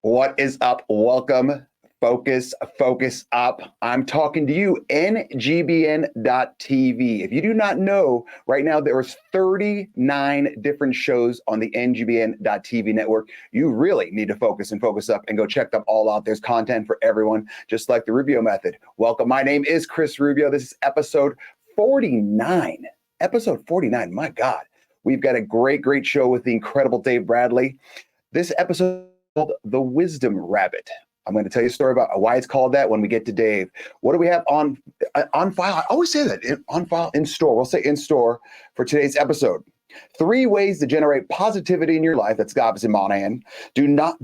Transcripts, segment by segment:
What is up? Welcome. Focus up. I'm talking to you, NGBN.TV. If you do not know, right now there's 39 different shows on the NGBN.TV network. You really need to focus up and go check them all out. There's content for everyone, just like the Rubio Method. Welcome. My name is Chris Rubio. This is episode 49. Episode 49. My God. We've got a great show with the incredible Dave Bradley. This episode called The Wisdom Rabbit. I'm going to tell you a story about why it's called that when we get to Dave. What do we have on file? I always say that, on file, in store. We'll say in store for today's episode. 3 ways to generate positivity in your life. That's obviously Monaghan. Do not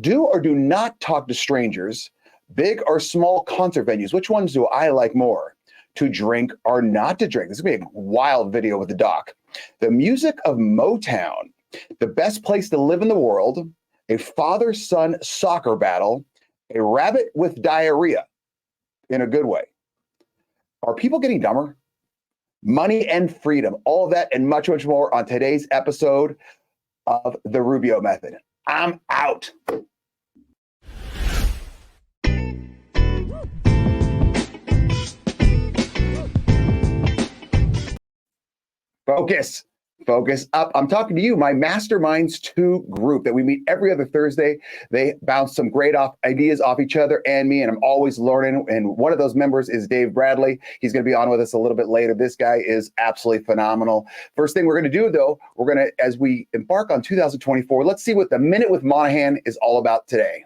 talk to strangers. Big or small concert venues. Which ones do I like more? To drink or not to drink. This is going to be a wild video with the doc. The music of Motown. The best place to live in the world. A father-son soccer battle, a rabbit with diarrhea, in a good way. Are people getting dumber? Money and freedom, all of that and much more on today's episode of The Rubio Method. I'm out. Focus up. I'm talking to you, my Masterminds 2 group that we meet every other Thursday. They bounce some great ideas off each other and me, and I'm always learning. And one of those members is Dave Bradley. He's going to be on with us a little bit later. This guy is absolutely phenomenal. First thing we're going to do, though, as we embark on 2024, let's see what the Minute with Monaghan is all about today.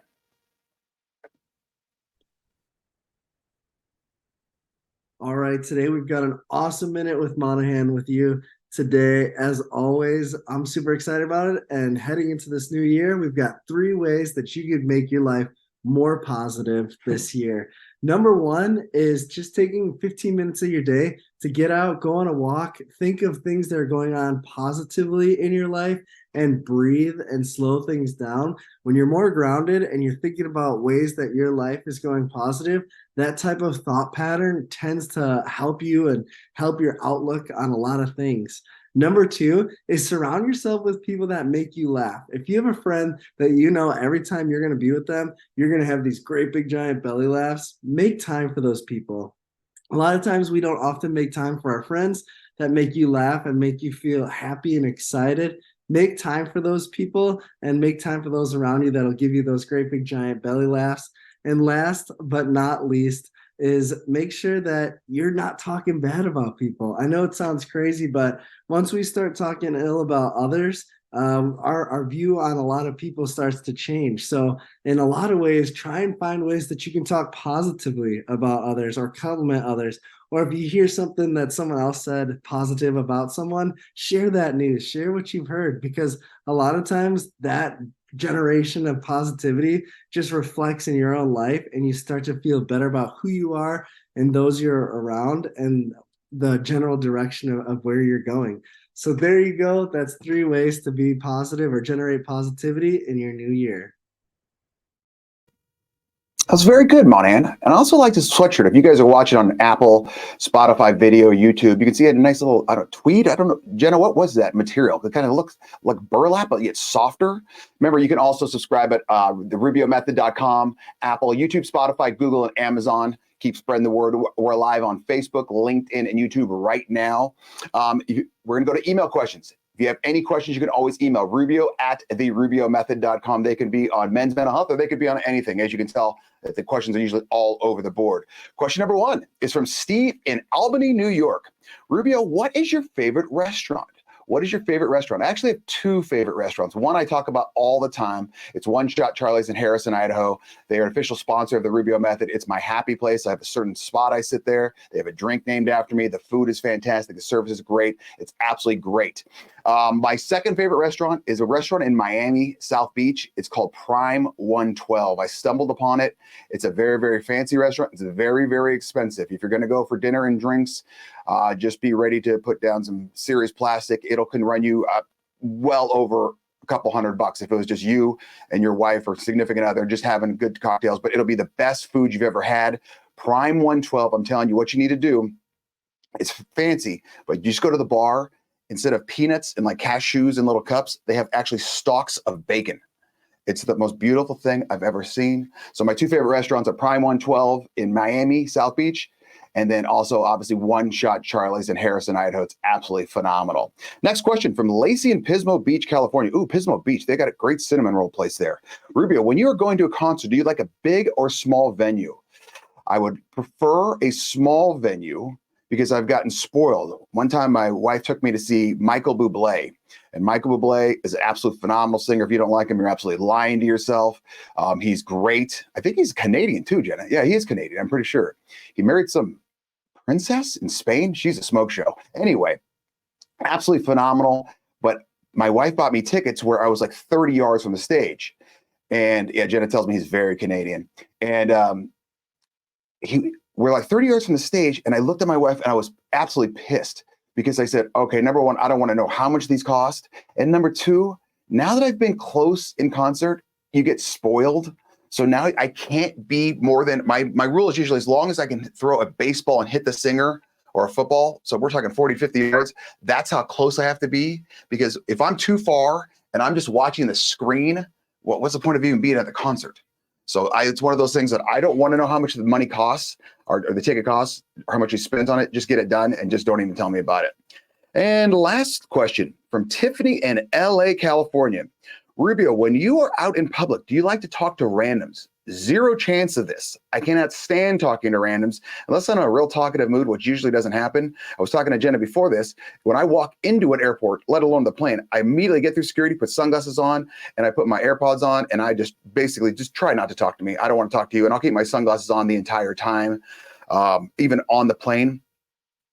All right, today we've got an awesome Minute with Monaghan with you. Today, as always, I'm super excited about it. And heading into this new year, we've got 3 ways that you could make your life more positive this year. Number 1 is just taking 15 minutes of your day to get out, go on a walk, think of things that are going on positively in your life, and breathe and slow things down. When you're more grounded and you're thinking about ways that your life is going positive, that type of thought pattern tends to help you and help your outlook on a lot of things. Number 2 is surround yourself with people that make you laugh. If you have a friend that you know every time you're going to be with them, you're going to have these great big giant belly laughs, make time for those people. A lot of times we don't often make time for our friends that make you laugh and make you feel happy and excited. Make time for those people and make time for those around you that'll give you those great big giant belly laughs. And last but not least is make sure that you're not talking bad about people. I know it sounds crazy, but once we start talking ill about others, our view on a lot of people starts to change. So in a lot of ways, try and find ways that you can talk positively about others or compliment others. Or if you hear something that someone else said positive about someone, share that news, share what you've heard, because a lot of times that generation of positivity just reflects in your own life and you start to feel better about who you are and those you're around and the general direction of where you're going. So there you go. That's 3 ways to be positive or generate positivity in your new year. That was very good, Monaghan. And I also like this sweatshirt. If you guys are watching on Apple, Spotify video, YouTube, you can see it a nice little tweed. I don't know, Jenna, what was that material? It kind of looks like burlap, but it's softer. Remember, you can also subscribe at the RubioMethod.com, Apple, YouTube, Spotify, Google, and Amazon. Keep spreading the word. We're live on Facebook, LinkedIn, and YouTube right now. We're going to go to email questions. If you have any questions, you can always email Rubio@therubiomethod.com. They can be on men's mental health or they could be on anything. As you can tell, the questions are usually all over the board. Question number 1 is from Steve in Albany, New York. Rubio, what is your favorite restaurant? What is your favorite restaurant? I actually have 2 favorite restaurants. One I talk about all the time. It's One Shot Charlie's in Harrison, Idaho. They are an official sponsor of the Rubio Method. It's my happy place. I have a certain spot I sit there. They have a drink named after me. The food is fantastic. The service is great. It's absolutely great. My second favorite restaurant is a restaurant in Miami, South Beach. It's called Prime 112. I stumbled upon it. It's a very, very fancy restaurant. It's very, very expensive. If you're going to go for dinner and drinks, just be ready to put down some serious plastic. It can run you well over a couple $100 if it was just you and your wife or significant other just having good cocktails, but it'll be the best food you've ever had. Prime 112, I'm telling you what you need to do. It's fancy, but you just go to the bar. Instead of peanuts and like cashews in little cups, they have actually stalks of bacon. It's the most beautiful thing I've ever seen. So my two favorite restaurants are Prime 112 in Miami, South Beach, and then also obviously One Shot Charlie's in Harrison, Idaho. It's absolutely phenomenal. Next question from Lacey in Pismo Beach, California. Ooh, Pismo Beach. They got a great cinnamon roll place there. Rubio, when you are going to a concert, do you like a big or small venue? I would prefer a small venue because I've gotten spoiled. One time my wife took me to see Michael Bublé. And Michael Bublé is an absolute phenomenal singer. If you don't like him, you're absolutely lying to yourself. He's great. I think he's Canadian too, Jenna. Yeah, he is Canadian. I'm pretty sure. He married some princess in Spain. She's a smoke show. Anyway, absolutely phenomenal. But my wife bought me tickets where I was like 30 yards from the stage. And yeah, Jenna tells me he's very Canadian. And we're like 30 yards from the stage. And I looked at my wife and I was absolutely pissed because I said, okay, number one, I don't want to know how much these cost. And number two, now that I've been close in concert, you get spoiled. So now I can't be more than my rule is usually as long as I can throw a baseball and hit the singer or a football. So we're talking 40, 50 yards. That's how close I have to be. Because if I'm too far and I'm just watching the screen, what's the point of even being at the concert? So it's one of those things that I don't want to know how much the money costs or the ticket costs or how much you spent on it. Just get it done and just don't even tell me about it. And last question from Tiffany in LA, California. Rubio, when you are out in public, do you like to talk to randoms? Zero chance of this. I cannot stand talking to randoms unless I'm in a real talkative mood, which usually doesn't happen. I was talking to Jenna before this. When I walk into an airport, let alone the plane, I immediately get through security, put sunglasses on, and I put my AirPods on, and I just basically just try not to talk to me. I don't want to talk to you, and I'll keep my sunglasses on the entire time, even on the plane.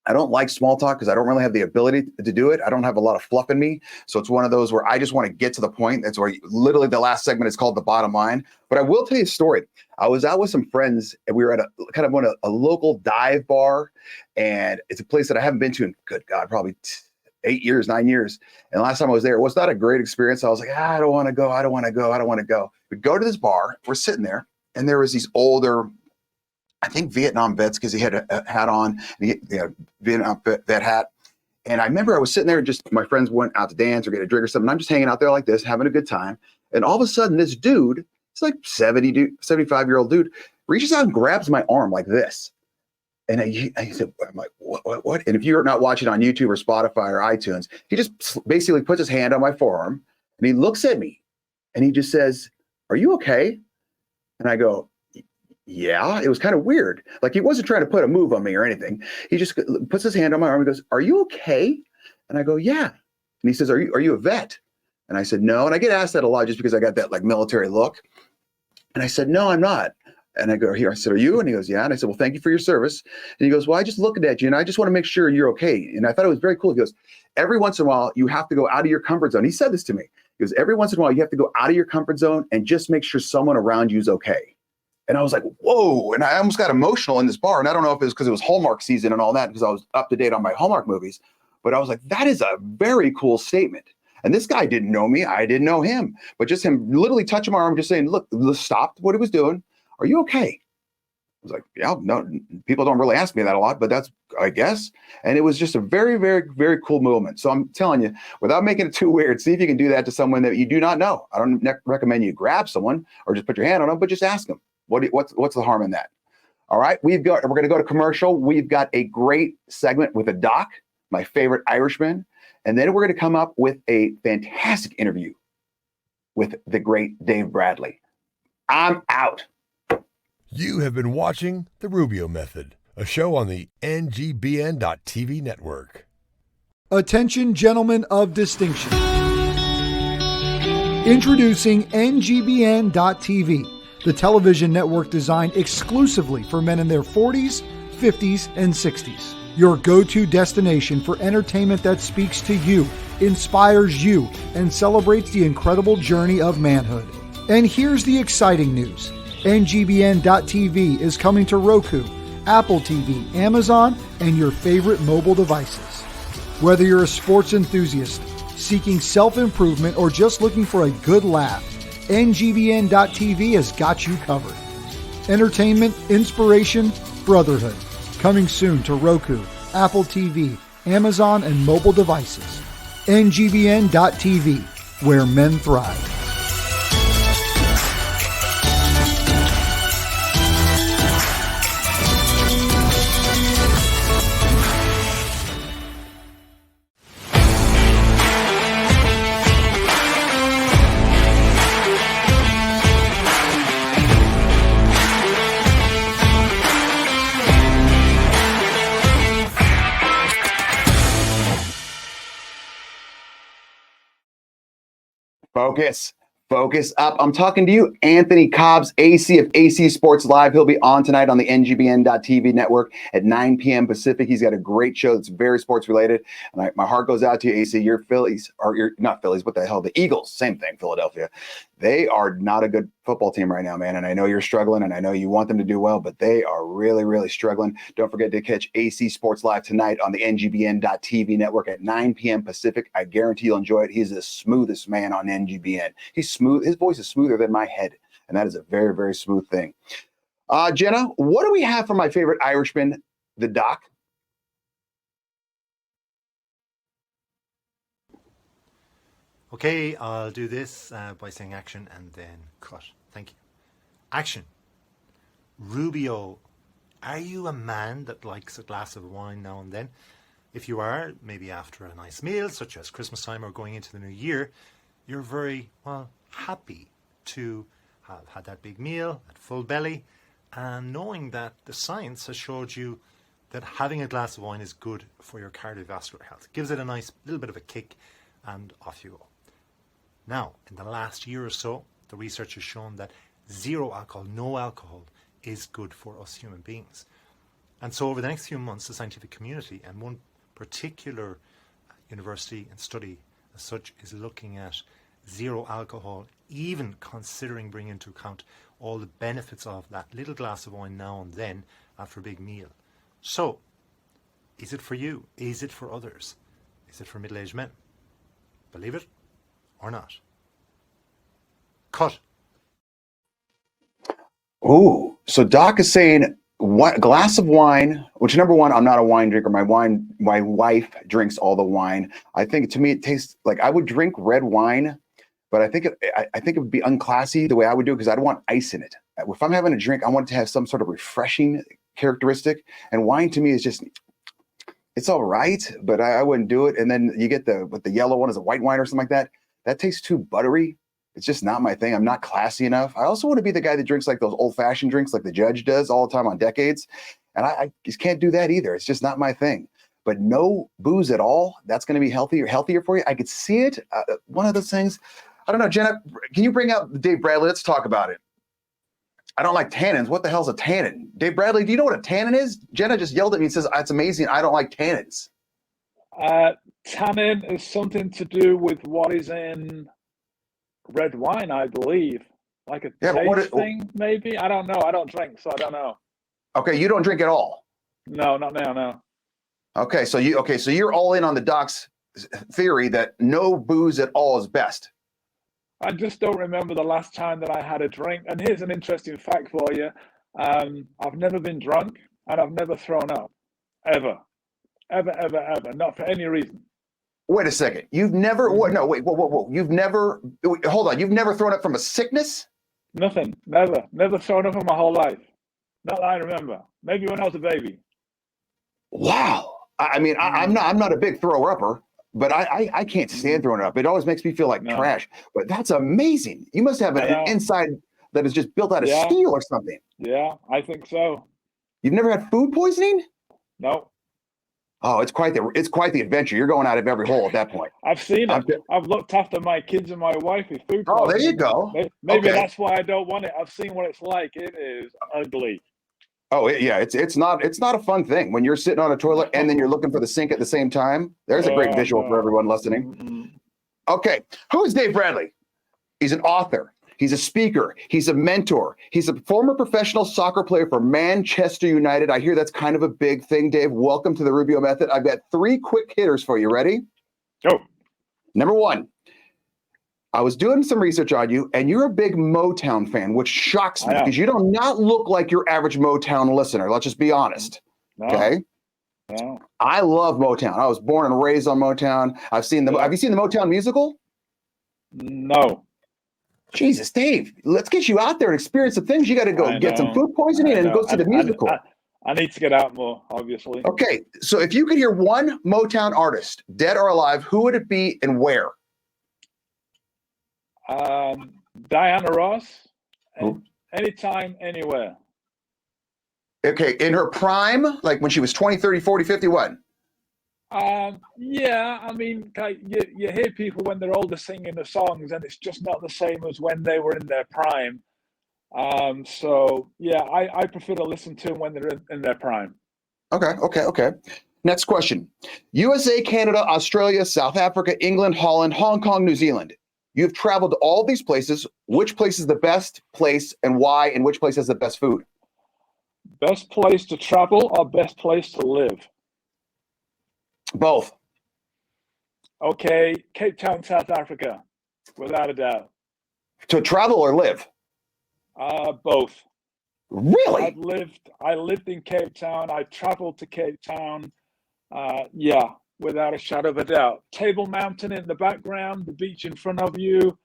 I don't like small talk because I don't really have the ability to do it. I don't have a lot of fluff in me. So it's one of those where I just want to get to the point. That's where literally the last segment is called the bottom line. But I will tell you a story. I was out with some friends and we were at a local dive bar. And it's a place that I haven't been to in, good God, probably 8 years, 9 years. And last time I was there, it was not a great experience. I was like, I don't want to go. We go to this bar. We're sitting there and there was these older, I think Vietnam vets, because he had a hat on, and he had a Vietnam vet hat. And I remember I was sitting there and just my friends went out to dance or get a drink or something. I'm just hanging out there like this, having a good time. And all of a sudden, this dude, it's like 75-year-old dude, reaches out and grabs my arm like this. And he said, I'm like, what? And if you're not watching on YouTube or Spotify or iTunes, he just basically puts his hand on my forearm and he looks at me and he just says, "Are you okay?" And I go, yeah. It was kind of weird. Like he wasn't trying to put a move on me or anything. He just puts his hand on my arm and goes, "Are you okay?" And I go, "Yeah." And he says, Are you a vet?" And I said, "No." And I get asked that a lot just because I got that like military look. And I said, "No, I'm not." And I go, I said, "Are you?" And he goes, "Yeah." And I said, "Well, thank you for your service." And he goes, "Well, I just looked at you and I just want to make sure you're okay." And I thought it was very cool. He goes, "Every once in a while, you have to go out of your comfort zone." He said this to me. He goes, "Every once in a while, you have to go out of your comfort zone and just make sure someone around you is okay." And I was like, whoa. And I almost got emotional in this bar. And I don't know if it was because it was Hallmark season and all that, because I was up to date on my Hallmark movies. But I was like, that is a very cool statement. And this guy didn't know me. I didn't know him. But just him literally touching my arm, just saying, "Look, stop what he was doing. Are you okay?" I was like, yeah, no, people don't really ask me that a lot, but that's, I guess. And it was just a very, very, very cool moment. So I'm telling you, without making it too weird, see if you can do that to someone that you do not know. I don't recommend you grab someone or just put your hand on them, but just ask them. What's the harm in that? All right, we're going to go to commercial. We've got a great segment with a doc, my favorite Irishman, and then we're going to come up with a fantastic interview with the great Dave Bradley. I'm out. You have been watching The Rubio Method, a show on the NGBN.TV network. Attention, gentlemen of distinction. Introducing NGBN.TV, the television network designed exclusively for men in their 40s, 50s, and 60s. Your go-to destination for entertainment that speaks to you, inspires you, and celebrates the incredible journey of manhood. And here's the exciting news. NGBN.TV is coming to Roku, Apple TV, Amazon, and your favorite mobile devices. Whether you're a sports enthusiast, seeking self-improvement, or just looking for a good laugh, NGBN.TV has got you covered. Entertainment, inspiration, brotherhood. Coming soon to Roku, Apple TV, Amazon, and mobile devices. NGBN.TV, where men thrive. Focus up. I'm talking to you, Anthony Cobbs, AC of AC Sports Live. He'll be on tonight on the NGBN.TV network at 9 p.m. Pacific. He's got a great show that's very sports related. And my heart goes out to you, AC. You're Phillies, or you're not Phillies. What the hell? The Eagles. Same thing, Philadelphia. They are not a good football team right now, man. And I know you're struggling, and I know you want them to do well, but they are really, really struggling. Don't forget to catch AC Sports Live tonight on the NGBN.TV network at 9 p.m. Pacific. I guarantee you'll enjoy it. He's the smoothest man on NGBN. He's smooth. His voice is smoother than my head, and that is a very, very smooth thing. Jenna, what do we have for my favorite Irishman, the Doc? Okay, I'll do this by saying action and then cut. Thank you. Action. Rubio, are you a man that likes a glass of wine now and then? If you are, maybe after a nice meal, such as Christmas time or going into the new year, you're very, well, happy to have had that big meal at full belly and knowing that the science has showed you that having a glass of wine is good for your cardiovascular health. It gives it a nice little bit of a kick and off you go. Now, in the last year or so, the research has shown that zero alcohol, no alcohol, is good for us human beings. And so over the next few months, the scientific community and one particular university and study as such is looking at zero alcohol, even considering bringing into account all the benefits of that little glass of wine now and then after a big meal. So, is it for you? Is it for others? Is it for middle-aged men? Believe it or not? Cut. Ooh, so Doc is saying what glass of wine, which number one, I'm not a wine drinker. My wife drinks all the wine. I think to me, it tastes like I would drink red wine, but I think it would be unclassy the way I would do it because I'd want ice in it. If I'm having a drink, I want it to have some sort of refreshing characteristic. And wine to me is just, it's all right, but I wouldn't do it. And then you get the yellow one is a white wine or something like that. That tastes too buttery. It's just not my thing. I'm not classy enough. I also want to be the guy that drinks like those old-fashioned drinks like the judge does all the time on Decades. And I just can't do that either. It's just not my thing. But no booze at all. That's going to be healthier for you. I could see it. One of those things. I don't know, Jenna, can you bring out Dave Bradley? Let's talk about it. I don't like tannins. What the hell's a tannin? Dave Bradley, do you know what a tannin is? Jenna just yelled at me and says, it's amazing. I don't like tannins. Tannin is something to do with what is in red wine, I believe. Like a taste thing, maybe? I don't know. I don't drink, so I don't know. Okay, you don't drink at all? No, not now, no. Okay, so you're all in on the Doc's theory that no booze at all is best. I just don't remember the last time that I had a drink. And here's an interesting fact for you. I've never been drunk and I've never thrown up. Ever. Ever. Not for any reason. Wait a second. You've never, no, wait, whoa. Hold on. You've never thrown up from a sickness? Nothing. Never thrown up in my whole life. Not that I remember. Maybe when I was a baby. Wow. I mean, I'm not a big thrower-upper, but I can't stand throwing up. It always makes me feel like trash. But that's amazing. You must have an inside that is just built out of steel or something. Yeah, I think so. You've never had food poisoning? No. Oh, it's quite the adventure. You're going out of every hole at that point. I've seen it. I've looked after my kids and my wife with food poisoning. Oh, there you go. Maybe that's why I don't want it. I've seen what it's like. It is ugly. Oh yeah, it's not a fun thing when you're sitting on a toilet and then you're looking for the sink at the same time. There's a great visual for everyone listening. Mm-hmm. Okay, who is Dave Bradley? He's an author. He's a speaker. He's a mentor. He's a former professional soccer player for Manchester United. I hear that's kind of a big thing, Dave. Welcome to the Rubio Method. I've got 3 quick hitters for you. Ready? Go. Number 1. I was doing some research on you, and you're a big Motown fan, which shocks me because you do not look like your average Motown listener. Let's just be honest. No. Okay? No. I love Motown. I was born and raised on Motown. Have you seen the Motown musical? No. Jesus, Dave, let's get you out there and experience some things. You got to go get some food poisoning and go see the musical. I need to get out more, obviously. Okay, so if you could hear one Motown artist, dead or alive, who would it be and where? Diana Ross. Anytime, anywhere. Okay, in her prime, like when she was 20, 30, 40, 50, what? Yeah, I mean, like, you hear people when they're older singing the songs, and it's just not the same as when they were in their prime. So yeah, I prefer to listen to them when they're in their prime. Okay. Next question. USA, Canada, Australia, South Africa, England, Holland, Hong Kong, New Zealand. You've traveled to all these places. Which place is the best place and why? And which place has the best food? Best place to travel or best place to live? Both. Okay, Cape Town, South Africa, without a doubt. To travel or live? Both. Really? I lived in Cape Town. I traveled to Cape Town. Yeah, without a shadow of a doubt. Table Mountain in the background, the beach in front of you,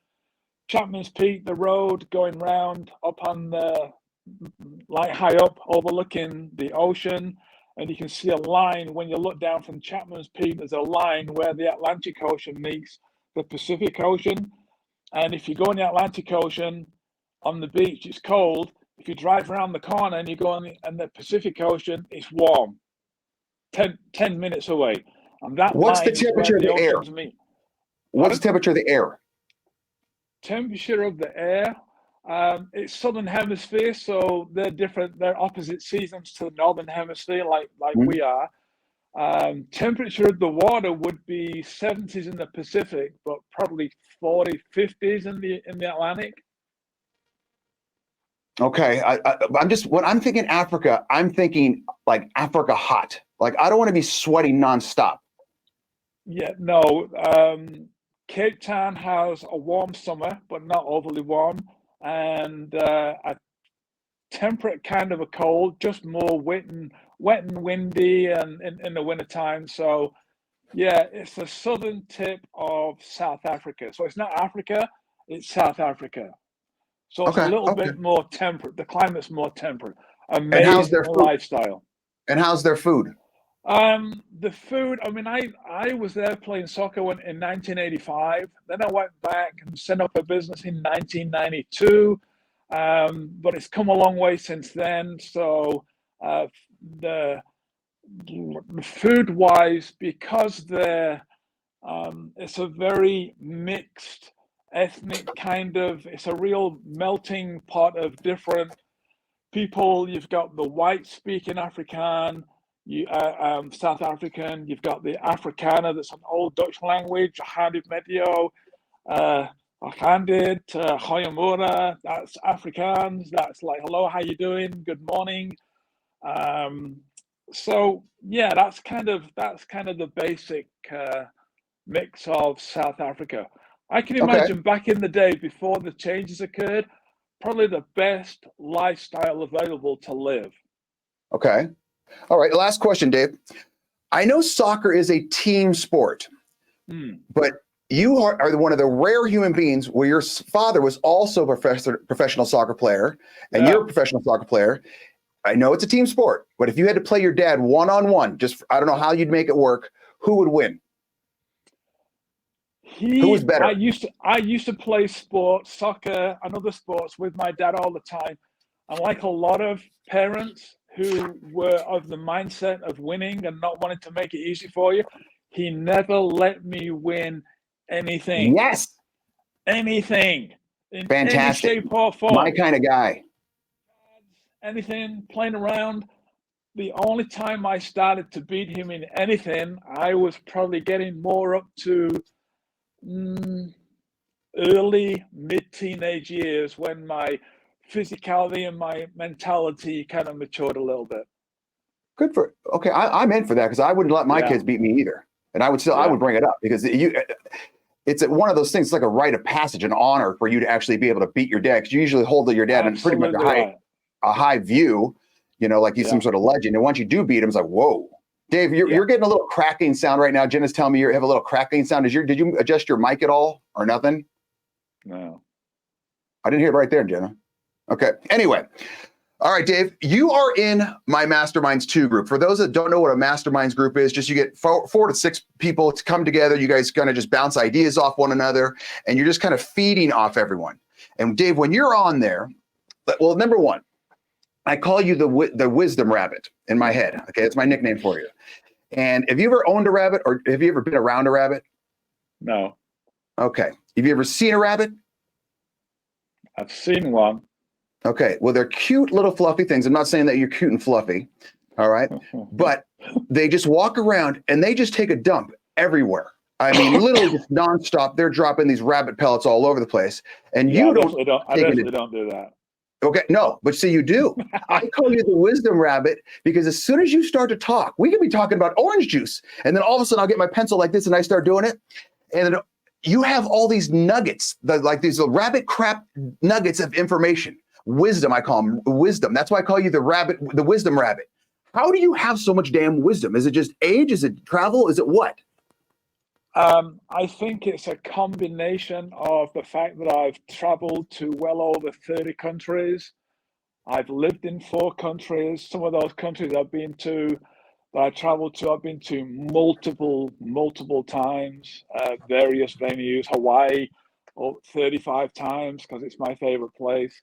Chapman's Peak, the road going round up on the, like high up, overlooking the ocean. And you can see a line when you look down from Chapman's Peak. There's a line where the Atlantic Ocean meets the Pacific Ocean. And if you go in the Atlantic Ocean on the beach, it's cold. If you drive around the corner and you go on the Pacific Ocean, it's warm. 10 minutes away. And that What's the line is where temperature of the air? oceans meet. What's the temperature of the air? Temperature of the air. It's southern hemisphere, so they're different. They're opposite seasons to the northern hemisphere, like we are. Temperature of the water would be 70s in the Pacific, but probably 40, 50s in the Atlantic. Okay, I'm just, when I'm thinking Africa, I'm thinking like Africa hot. Like I don't want to be sweaty nonstop. Yeah, no. Cape Town has a warm summer, but not overly warm, and a temperate kind of a cold, just more wet and windy, and in the wintertime. So yeah, it's the southern tip of South Africa. So it's not Africa, it's South Africa. So it's a little bit more temperate. The climate's more temperate. Amazing and how's their food? Lifestyle. And how's their food? The food, I mean, I was there playing soccer in 1985. Then I went back and set up a business in 1992. But it's come a long way since then. So the food-wise, because it's a very mixed ethnic kind of, it's a real melting pot of different people. You've got the white speaking Afrikaan, South African, you've got the Afrikaner, that's an old Dutch language, Handed Medio, Handed, Goeiemorgen, that's Afrikaans, that's like hello, how you doing, good morning. So yeah, that's kind of the basic mix of South Africa. I can imagine back in the day before the changes occurred, probably the best lifestyle available to live. Okay. All right. Last question, Dave. I know soccer is a team sport, but you are one of the rare human beings where your father was also a professional soccer player, and you're a professional soccer player. I know it's a team sport, but if you had to play your dad one-on-one, just I don't know how you'd make it work, who would win? Who was better? I used to play sports, soccer and other sports with my dad all the time. And like a lot of parents who were of the mindset of winning and not wanting to make it easy for you, he never let me win anything. Yes. Anything. In Fantastic. any shape or form. My kind of guy. Anything, playing around. The only time I started to beat him in anything, I was probably getting more up to early mid-teenage years when my physicality and my mentality kind of matured a little bit. Good for okay. I'm in for that because I wouldn't let my kids beat me either, and I would still I would bring it up because it's one of those things. It's like a rite of passage, an honor for you to actually be able to beat your dad because you usually hold your dad in pretty much a high view, you know, like he's some sort of legend. And once you do beat him, it's like whoa. Dave, you're getting a little cracking sound right now. Jenna's telling me you have a little cracking sound. Did you adjust your mic at all or nothing? No. I didn't hear it right there, Jenna. Okay. Anyway. All right, Dave, you are in my Masterminds 2 group. For those that don't know what a Masterminds group is, just you get four to six people to come together. You guys kind of just bounce ideas off one another, and you're just kind of feeding off everyone. And Dave, when you're on there, well, number one, I call you the wisdom rabbit in my head. Okay, it's my nickname for you. And have you ever owned a rabbit, or have you ever been around a rabbit? No, Okay. Have you ever seen a rabbit? I've seen one. Okay. Well, they're cute little fluffy things. I'm not saying that you're cute and fluffy. All right. But they just walk around and they just take a dump everywhere. I mean, literally just nonstop. They're dropping these rabbit pellets all over the place. And Yeah, you I don't definitely don't. I take definitely it. don't do that. Okay. No, but see, you do. I call you the wisdom rabbit because as soon as you start to talk, we could be talking about orange juice. And then all of a sudden I'll get my pencil like this and I start doing it. And then you have all these nuggets, like these little rabbit crap nuggets of information. Wisdom, I call them wisdom. That's why I call you the wisdom rabbit. How do you have so much damn wisdom? Is it just age? Is it travel? Is it what? I think it's a combination of the fact that I've traveled to well over 30 countries. I've lived in 4 countries. Some of those countries I've been to, that I traveled to, I've been to multiple times, various venues, Hawaii, 35 times because it's my favorite place.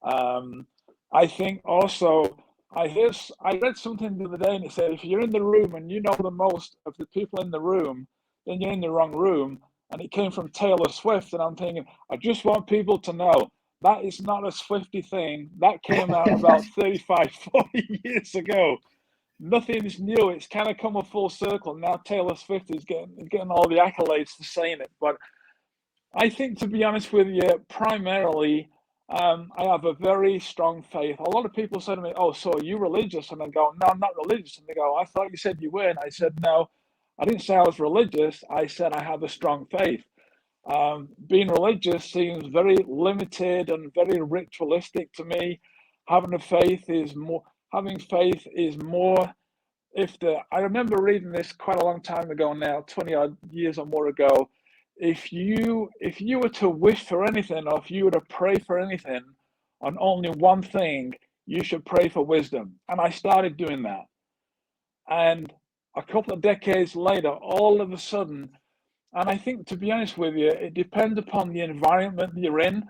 I think also, I read something the other day and it said, if you're in the room and you know the most of the people in the room, then you're in the wrong room. And it came from Taylor Swift. And I'm thinking, I just want people to know that is not a Swifty thing. That came out about 35, 40 years ago. Nothing is new. It's kind of come a full circle. Now Taylor Swift is getting all the accolades for saying it. But I think, to be honest with you, primarily, I have a very strong faith. A lot of people say to me, oh, so are you religious? And I go, no, I'm not religious. And they go, I thought you said you were. And I said, no, I didn't say I was religious. I said I have a strong faith. Being religious seems very limited and very ritualistic to me. Having faith is more. I remember reading this quite a long time ago now, 20 odd years or more ago. If you were to wish for anything, or if you were to pray for anything on only one thing, you should pray for wisdom. And I started doing that. And a couple of decades later, all of a sudden, and I think, to be honest with you, it depends upon the environment you're in.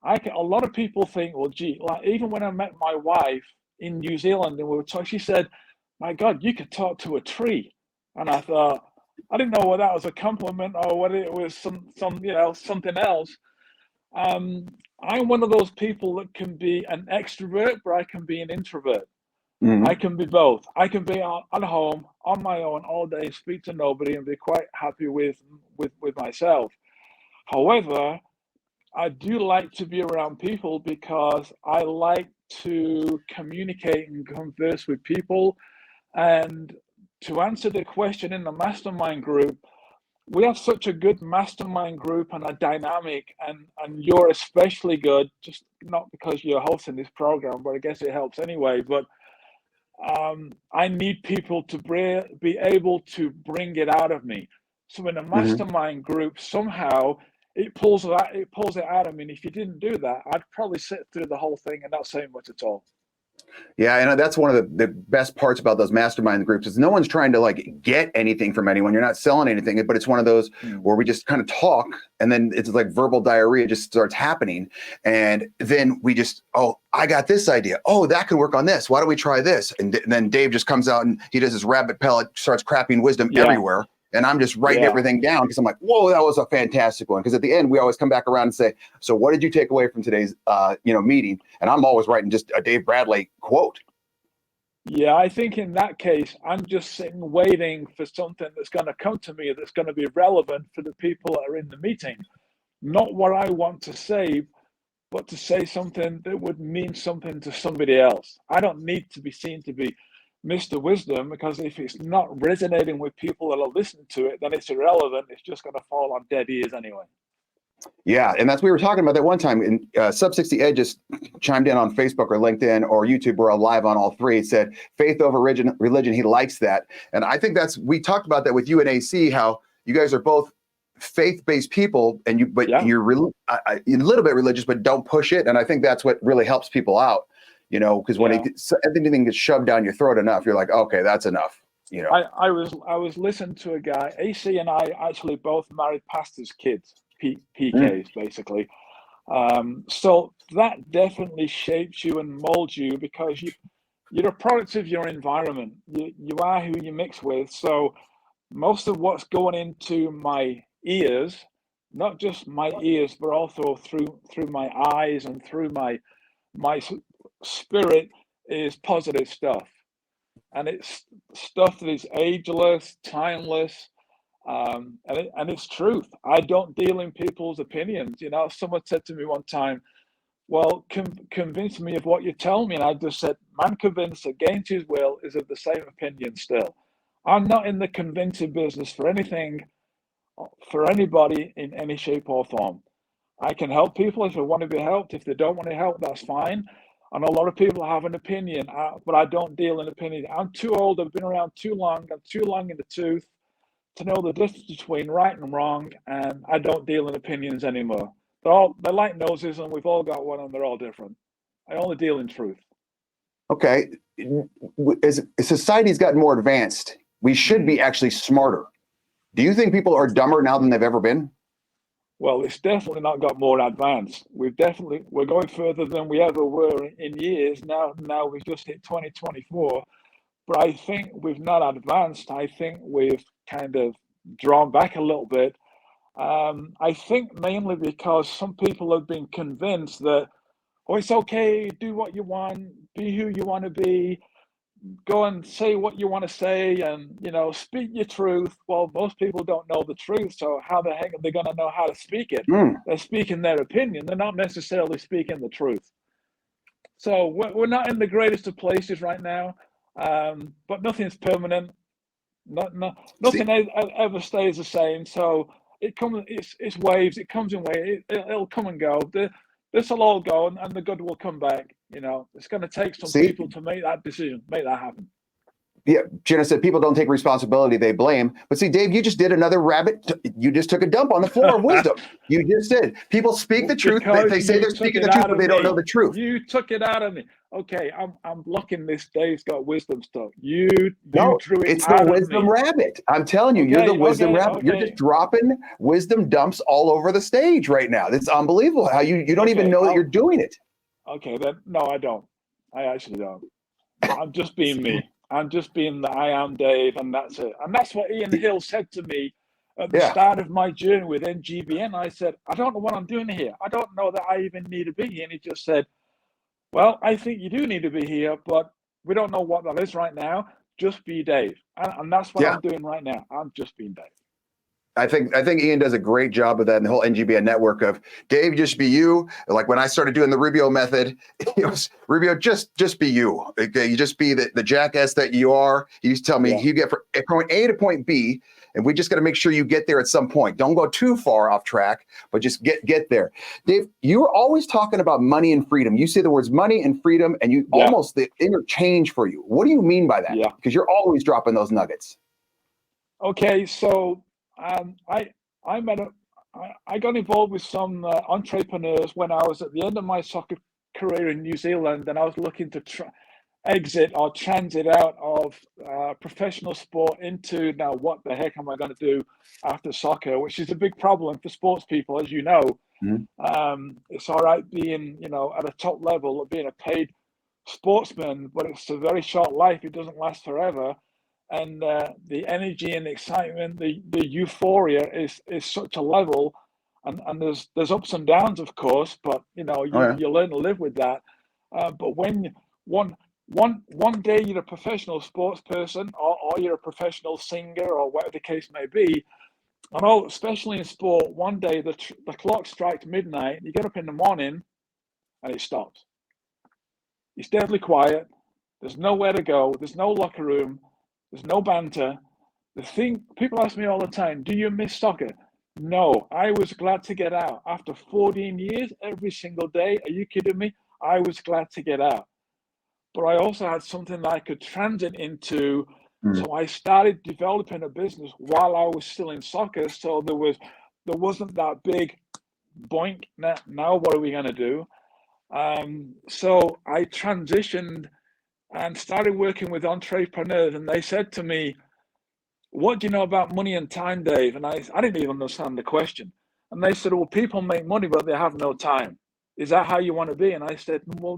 A lot of people think, well, gee, like even when I met my wife in New Zealand and we were talking, she said, my God, you could talk to a tree. And I thought, I didn't know whether that was a compliment or whether it was something else. I'm one of those people that can be an extrovert, but I can be an introvert. Mhm. I can be both. I can be at home on my own all day, speak to nobody, and be quite happy with myself. However, I do like to be around people because I like to communicate and converse with people. And to answer the question in the mastermind group, we have such a good mastermind group and a dynamic, and you're especially good, just not because you're hosting this program, but I guess it helps anyway. But I need people to be able to bring it out of me. So in a mastermind group, somehow it pulls it out of me. And if you didn't do that, I'd probably sit through the whole thing and not say much at all. Yeah, and that's one of the best parts about those mastermind groups is no one's trying to like get anything from anyone. You're not selling anything, but it's one of those where we just kind of talk and then it's like verbal diarrhea just starts happening. And then we just, oh, I got this idea. Oh, that could work on this. Why don't we try this? And then Dave just comes out and he does his rabbit pellet, starts crapping wisdom everywhere. And I'm just writing everything down because I'm like, whoa, that was a fantastic one. Because at the end, we always come back around and say, so what did you take away from today's meeting? And I'm always writing just a Dave Bradley quote. Yeah, I think in that case, I'm just sitting waiting for something that's going to come to me that's going to be relevant for the people that are in the meeting. Not what I want to say, but to say something that would mean something to somebody else. I don't need to be seen to be Mr. Wisdom, because if it's not resonating with people that are listening to it, then it's irrelevant. It's just going to fall on dead ears anyway. Yeah, and that's we were talking about that one time. And Sub 60 Ed just chimed in on Facebook or LinkedIn or YouTube. We're all live on all three. It said faith over religion. He likes that, and I think we talked about that with you and AC. How you guys are both faith-based people, and you're a little bit religious, but don't push it. And I think that's what really helps people out. Because when anything gets shoved down your throat enough, you're like, okay, that's enough. I was listening to a guy. AC and I actually both married pastors' kids, PKs basically. So that definitely shapes you and molds you, because you're a product of your environment. You are who you mix with. So most of what's going into my ears, not just my ears, but also through my eyes and through my spirit, is positive stuff. And it's stuff that is ageless, timeless, and it's truth. I don't deal in people's opinions. You know, someone said to me one time, well, convince me of what you tell me. And I just said, man convinced against his will is of the same opinion still. I'm not in the convincing business for anything, for anybody in any shape or form. I can help people if they want to be helped. If they don't want to help, that's fine. And a lot of people have an opinion, but I don't deal in opinion. I'm too old. I've been around too long. I'm too long in the tooth to know the difference between right and wrong. And I don't deal in opinions anymore. They're like noses, and we've all got one, and they're all different. I only deal in truth. Okay. As society's gotten more advanced, we should be actually smarter. Do you think people are dumber now than they've ever been? Well, it's definitely not got more advanced. We're going further than we ever were in years. Now we've just hit 2024, but I think we've not advanced. I think we've kind of drawn back a little bit. I think mainly because some people have been convinced that, oh, it's okay, do what you want, be who you want to be, go and say what you want to say, and speak your truth. Well, most people don't know the truth, so how the heck are they going to know how to speak it? They're speaking their opinion. They're not necessarily speaking the truth. So we're not in the greatest of places right now, but nothing's permanent. Nothing ever stays the same. So it comes. It's waves. It comes in waves. It'll come and go. This will all go, and the good will come back. It's going to take some people to make that decision, make that happen. Yeah, Jenna said people don't take responsibility, they blame. But see, Dave, you just did another you just took a dump on the floor of wisdom. You just did. People speak the truth. They say they're speaking the truth, but they don't know the truth. You took it out of me. Okay, I'm blocking this. Dave's got wisdom stuff. You drew it it's out the wisdom rabbit. I'm telling you, you're the wisdom rabbit. Okay. You're just dropping wisdom dumps all over the stage right now. It's unbelievable how you don't even know that you're doing it. Okay, then no, I don't. I actually don't. I'm just being me. I'm just being the I am Dave, and that's it. And that's what Ian Hill said to me at the start of my journey with NGBN. I said, I don't know what I'm doing here. I don't know that I even need to be here. And he just said, well, I think you do need to be here, but we don't know what that is right now. Just be Dave. And that's what I'm doing right now. I'm just being Dave. I think Ian does a great job of that in the whole NGBN network of Dave, just be you. Like when I started doing the Rubio method, it was Rubio, just be you. Okay, you just be the jackass that you are. He used to tell me you get from point A to point B, and we just got to make sure you get there at some point. Don't go too far off track, but just get there. Dave, you were always talking about money and freedom. You say the words money and freedom, and you almost the interchange for you. What do you mean by that? Yeah. Because you're always dropping those nuggets. Okay, so I got involved with some entrepreneurs when I was at the end of my soccer career in New Zealand, and I was looking to exit or transit out of professional sport into now what the heck am I going to do after soccer, which is a big problem for sports people, as you know. It's all right being at a top level of being a paid sportsman, but it's a very short life. It doesn't last forever. And the energy and excitement, the euphoria is such a level, and there's ups and downs, of course, but you learn to live with that. But when one day you're a professional sports person, or you're a professional singer, or whatever the case may be, and especially in sport, one day the clock strikes midnight, you get up in the morning, and it stops. It's deadly quiet. There's nowhere to go. There's no locker room. There's no banter. People ask me all the time, do you miss soccer? No, I was glad to get out. After 14 years, every single day, are you kidding me? I was glad to get out. But I also had something that I could transit into. So I started developing a business while I was still in soccer. So there wasn't that big boink. Now what are we going to do? So I transitioned and started working with entrepreneurs, and they said to me, what do you know about money and time, Dave? And I didn't even understand the question. And they said, well, people make money, but they have no time. Is that how you want to be? And I said, well,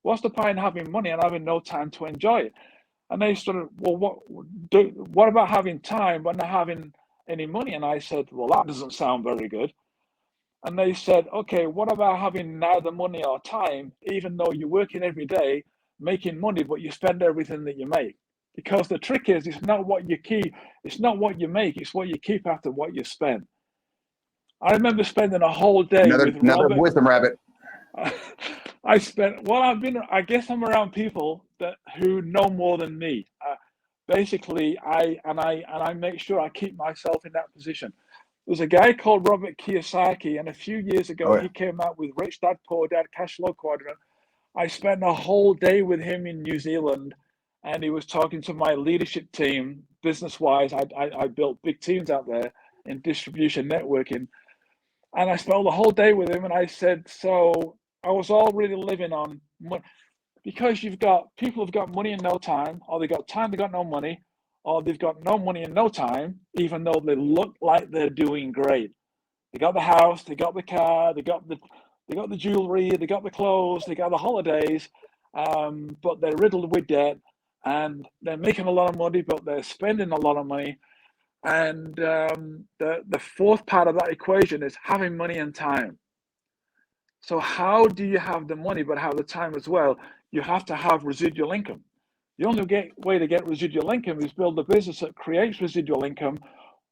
What's the point in having money and having no time to enjoy it? And they sort of, well, what about having time but not having any money? And I said, well, that doesn't sound very good. And they said, okay, what about having neither money or time, even though you're working every day, making money, but you spend everything that you make? Because the trick is, it's not what you keep, it's not what you make, it's what you keep after what you spend. I remember spending a whole day with another Robert. wisdom rabbit. I guess I'm around people who know more than me. Basically, I make sure I keep myself in that position. There's a guy called Robert Kiyosaki, and a few years ago, he came out with Rich Dad, Poor Dad, Cash Flow Quadrant. I spent a whole day with him in New Zealand, and he was talking to my leadership team, business-wise. I built big teams out there in distribution networking. And I spent the whole day with him, and I said, so I was already living on money. Because people have got money and no time, or they got time, they got no money, or they've got no money and no time, even though they look like they're doing great. They got the house, they got the car, they got the jewelry, they got the clothes, they got the holidays, but they're riddled with debt, and they're making a lot of money, but they're spending a lot of money. And the fourth part of that equation is having money and time. So how do you have the money but have the time as well? You have to have residual income. The only way to get residual income is build a business that creates residual income,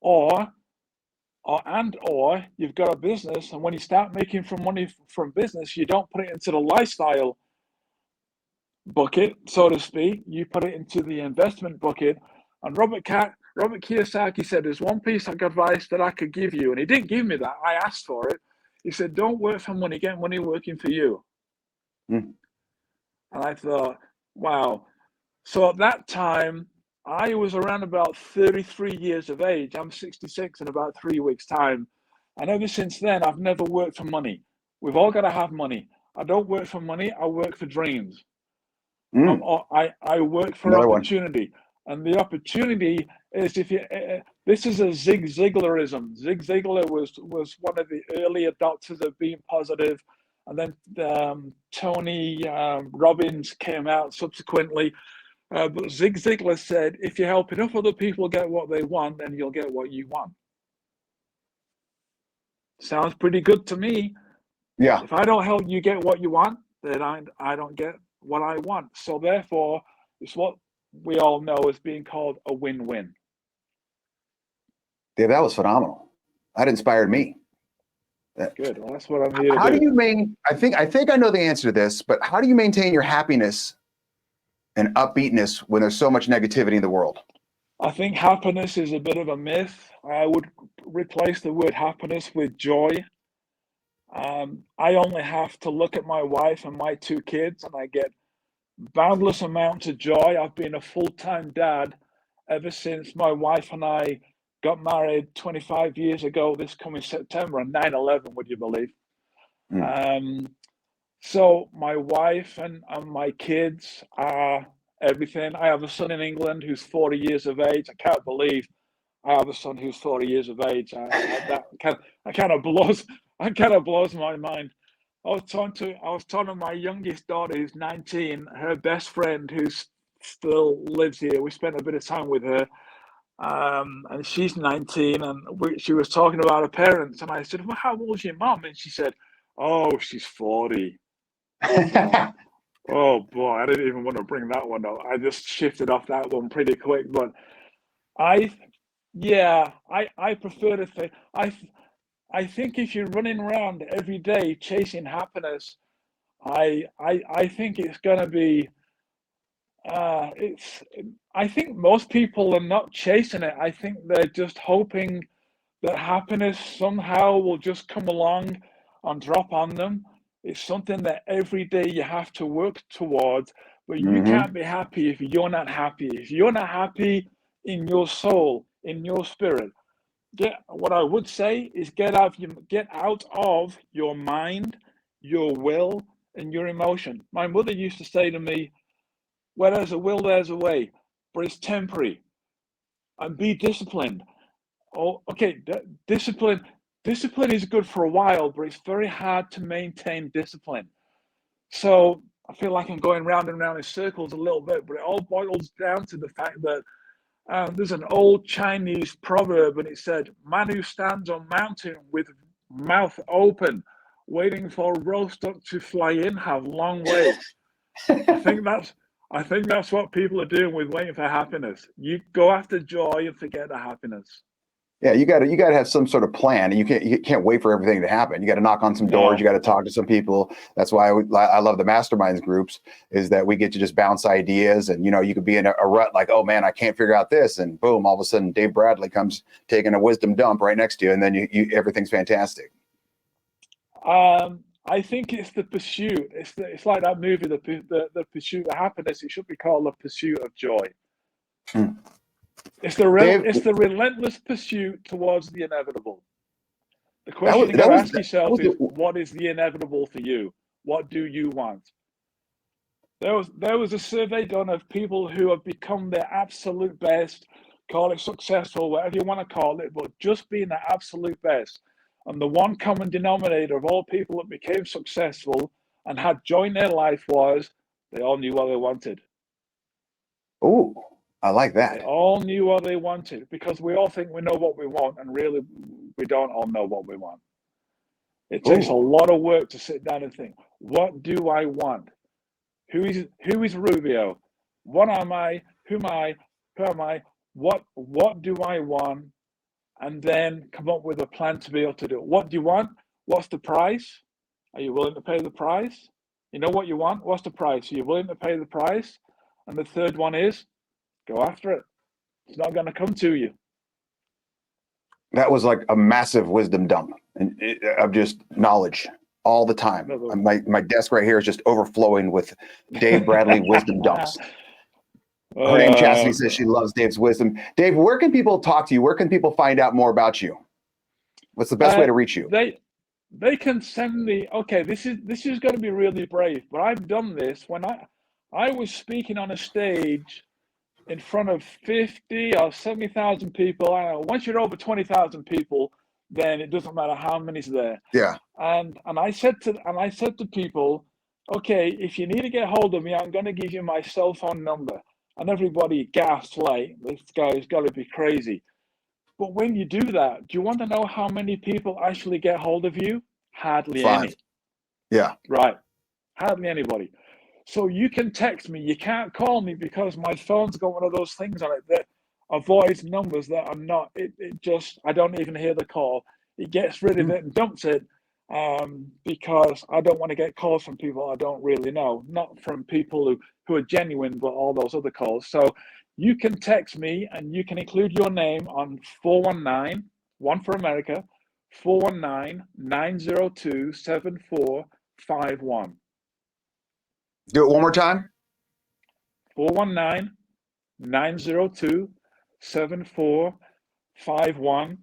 or you've got a business, and when you start making money from business, you don't put it into the lifestyle bucket, so to speak. You put it into the investment bucket. And Robert Kiyosaki said, there's one piece of advice that I could give you, and he didn't give me that. I asked for it. He said, don't work for money, get money working for you. And I thought, wow. So at that time, I was around about 33 years of age. I'm 66 in about 3 weeks' time. And ever since then, I've never worked for money. We've all got to have money. I don't work for money, I work for dreams. I work for opportunity. And the opportunity is, this is a Zig Ziglarism. Zig Ziglar was one of the early adopters of being positive. And then Tony Robbins came out subsequently. But Zig Ziglar said, if you help enough other people get what they want, then you'll get what you want. Sounds pretty good to me. Yeah. If I don't help you get what you want, then I don't get what I want. So therefore, it's what we all know as being called a win-win. Yeah, that was phenomenal. That inspired me. Good. Well, that's what I'm here to do. How do you I think I know the answer to this, but how do you maintain your happiness and upbeatness when there's so much negativity in the world? I think happiness is a bit of a myth. I would replace the word happiness with joy. I only have to look at my wife and my 2 kids, and I get boundless amounts of joy. I've been a full-time dad ever since my wife and I got married 25 years ago this coming September, on 9/11, would you believe? So my wife and my kids are everything. I have a son in England who's 40 years of age. I can't believe I have a son who's 40 years of age. That kind of blows my mind. I was talking to my youngest daughter, who's 19, her best friend, who still lives here. We spent a bit of time with her, and she's 19, and she was talking about her parents. And I said, well, how old's your mom? And she said, oh, she's 40. Oh boy, I didn't even want to bring that one up. I just shifted off that one pretty quick. But I prefer to think, I think if you're running around every day chasing happiness, I think it's going to be, I think most people are not chasing it. I think they're just hoping that happiness somehow will just come along and drop on them. It's something that every day you have to work towards, but you can't be happy if you're not happy. If you're not happy in your soul, in your spirit, what I would say is get out of your mind, your will, and your emotion. My mother used to say to me, where there's a will, there's a way, but it's temporary. And be disciplined. Oh, okay, discipline is good for a while, but it's very hard to maintain discipline. So I feel like I'm going round and round in circles a little bit, but it all boils down to the fact that there's an old Chinese proverb, and it said, "Man who stands on mountain with mouth open, waiting for roast duck to fly in, have long wait." I think that's what people are doing with waiting for happiness. You go after joy and forget the happiness. Yeah, you got to have some sort of plan. You can't wait for everything to happen. You got to knock on some doors. You got to talk to some people. That's why I love the masterminds groups, is that we get to just bounce ideas. And you could be in a rut like, oh man, I can't figure out this, and boom, all of a sudden Dave Bradley comes taking a wisdom dump right next to you, and then you everything's fantastic. I think it's the pursuit. It's like that movie, the Pursuit of Happiness. It should be called The Pursuit of Joy. It's the relentless pursuit towards the inevitable. The question you got to ask yourself is, what is the inevitable for you? What do you want? There was a survey done of people who have become their absolute best, call it successful, whatever you want to call it, but just being the absolute best. And the one common denominator of all people that became successful and had joy in their life was they all knew what they wanted. Oh, I like that. They all knew what they wanted, because we all think we know what we want, and really we don't all know what we want. It takes a lot of work to sit down and think, what do I want? Who is Rubio? What am I? Who am I? Who am I? What do I want? And then come up with a plan to be able to do it. What do you want? What's the price? Are you willing to pay the price? You know what you want? What's the price? Are you willing to pay the price? And the third one is, go after it. It's not going to come to you. That was like a massive wisdom dump of just knowledge all the time. My desk right here is just overflowing with Dave Bradley wisdom dumps. Her name Chastity says she loves Dave's wisdom. Dave, where can people talk to you? Where can people find out more about you? What's the best way to reach you? They can send me. Okay, this is going to be really brave, but I've done this when I was speaking on a stage in front of 50 or 70,000 people. I don't know. Once you're over 20,000 people, then it doesn't matter how many's there. Yeah. And I said to people, okay, if you need to get hold of me, I'm going to give you my cell phone number. And everybody gasped, like, this guy's got to be crazy. But when you do that, do you want to know how many people actually get hold of you? Hardly any. Yeah. Right. Hardly anybody. So you can text me. You can't call me because my phone's got one of those things on it that avoids numbers that I'm not. It just, I don't even hear the call. It gets rid of it and dumps it because I don't want to get calls from people I don't really know. Not from people who are genuine, but all those other calls. So you can text me and you can include your name on 419, one for America, 419-902-7451. Do it one more time. 419-902-7451.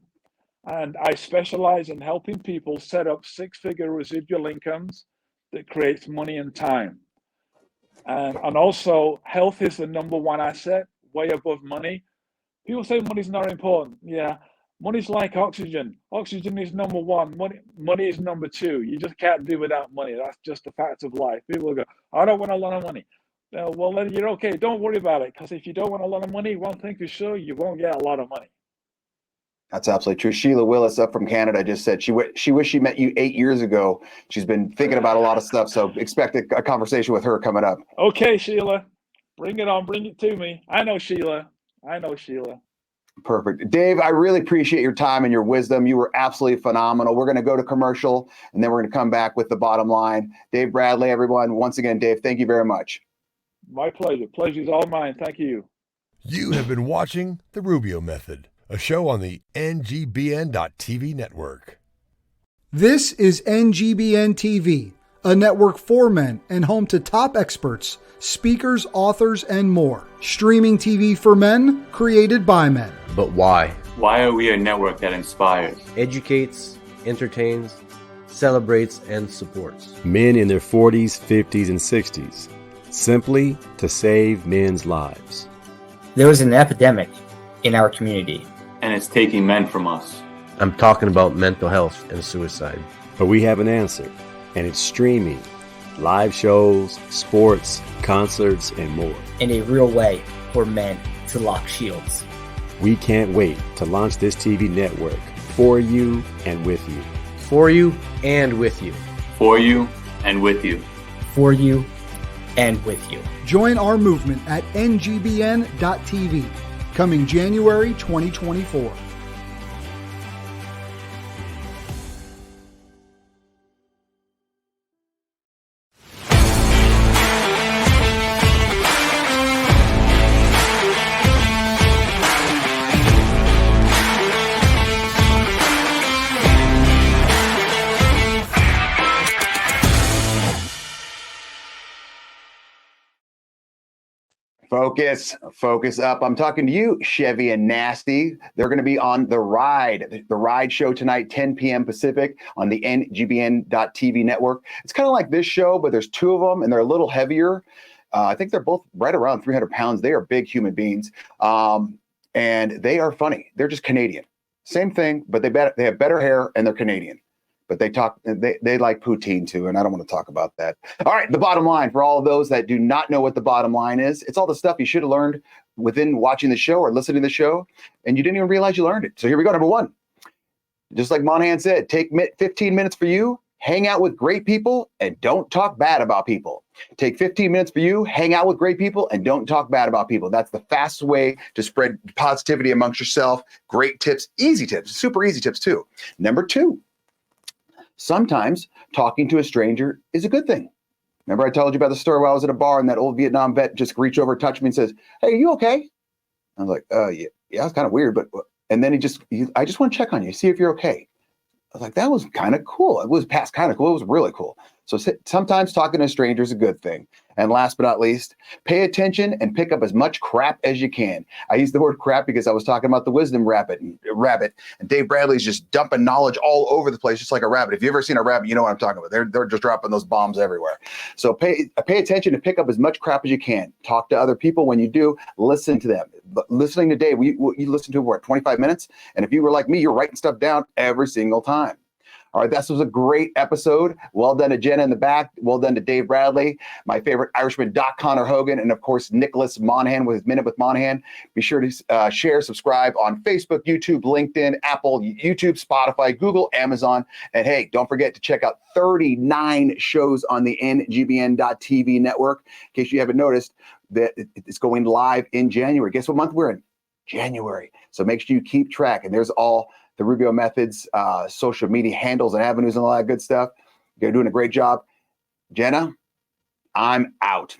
And I specialize in helping people set up six-figure residual incomes that creates money and time. And also, health is the number one asset, way above money. People say money's not important. Yeah, money's like oxygen. Oxygen is number one. Money is number two. You just can't do without money. That's just a fact of life. People will go, I don't want a lot of money. Well, then you're okay. Don't worry about it, because if you don't want a lot of money, one thing for sure, you won't get a lot of money. That's absolutely true. Sheila Willis up from Canada just said she wished she met you 8 years ago. She's been thinking about a lot of stuff, so expect a conversation with her coming up. Okay, Sheila. Bring it on. Bring it to me. I know Sheila. Perfect. Dave, I really appreciate your time and your wisdom. You were absolutely phenomenal. We're going to go to commercial, and then we're going to come back with the bottom line. Dave Bradley, everyone. Once again, Dave, thank you very much. My pleasure. Pleasure's all mine. Thank you. You have been watching The Rubio Method, a show on the NGBN.TV network. This is NGBN TV, a network for men and home to top experts, speakers, authors, and more. Streaming TV for men, created by men. But why? Why are we a network that inspires, Educates, entertains, celebrates, and supports men in their 40s, 50s, and 60s, simply to save men's lives. There is an epidemic in our community, and it's taking men from us. I'm talking about mental health and suicide. But we have an answer, and it's streaming live shows, sports, concerts, and more. And a real way for men to lock shields. We can't wait to launch this TV network for you and with you. For you and with you. For you and with you. For you and with you. Join our movement at ngbn.tv, coming January 2024. Focus up. I'm talking to you, Chevy and Nasty. They're going to be on The Ride show tonight, 10 p.m. Pacific on the NGBN.TV network. It's kind of like this show, but there's two of them and they're a little heavier. I think they're both right around 300 pounds. They are big human beings. And they are funny. They're just Canadian. Same thing, but they have better hair and they're Canadian. But they like poutine too, and I don't want to talk about that. All right, the bottom line for all of those that do not know what the bottom line is, it's all the stuff you should have learned within watching the show or listening to the show, and you didn't even realize you learned it. So here we go, number one. Just like Monaghan said, take 15 minutes for you, hang out with great people, and don't talk bad about people. Take 15 minutes for you, hang out with great people, and don't talk bad about people. That's the fastest way to spread positivity amongst yourself. Great tips, easy tips, super easy tips too. Number two. Sometimes talking to a stranger is a good thing. Remember I told you about the story where I was at a bar and that old Vietnam vet just reached over, touched me and says, "Hey, are you okay?" I was like, yeah, it's kind of weird, but, and then I just want to check on you, see if you're okay. I was like, that was kind of cool. It was past kind of cool. It was really cool. So sometimes talking to a stranger is a good thing. And last but not least, pay attention and pick up as much crap as you can. I use the word crap because I was talking about the wisdom rabbit, and Dave Bradley's just dumping knowledge all over the place, just like a rabbit. If you've ever seen a rabbit, you know what I'm talking about. They're just dropping those bombs everywhere. So pay attention and pick up as much crap as you can. Talk to other people when you do. Listen to them. Listening to Dave, you listen to him for 25 minutes, and if you were like me, you're writing stuff down every single time. All right, this was a great episode. Well done to Jenna in the back. Well done to Dave Bradley, my favorite Irishman, Doc Conor Hogan, and of course, Nicholas Monaghan with his Minute with Monaghan. Be sure to share, subscribe on Facebook, YouTube, LinkedIn, Apple, YouTube, Spotify, Google, Amazon. And hey, don't forget to check out 39 shows on the NGBN.TV network. In case you haven't noticed, that it's going live in January. Guess what month we're in? January. So make sure you keep track. And there's all the Rubio Methods, social media handles and avenues and all that good stuff. You're doing a great job. Jenna, I'm out.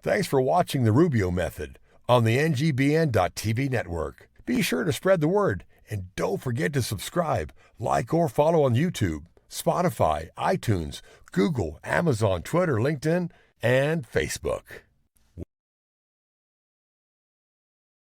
Thanks for watching the Rubio Method on the NGBN.TV network. Be sure to spread the word and don't forget to subscribe, like, or follow on YouTube, Spotify, iTunes, Google, Amazon, Twitter, LinkedIn, and Facebook.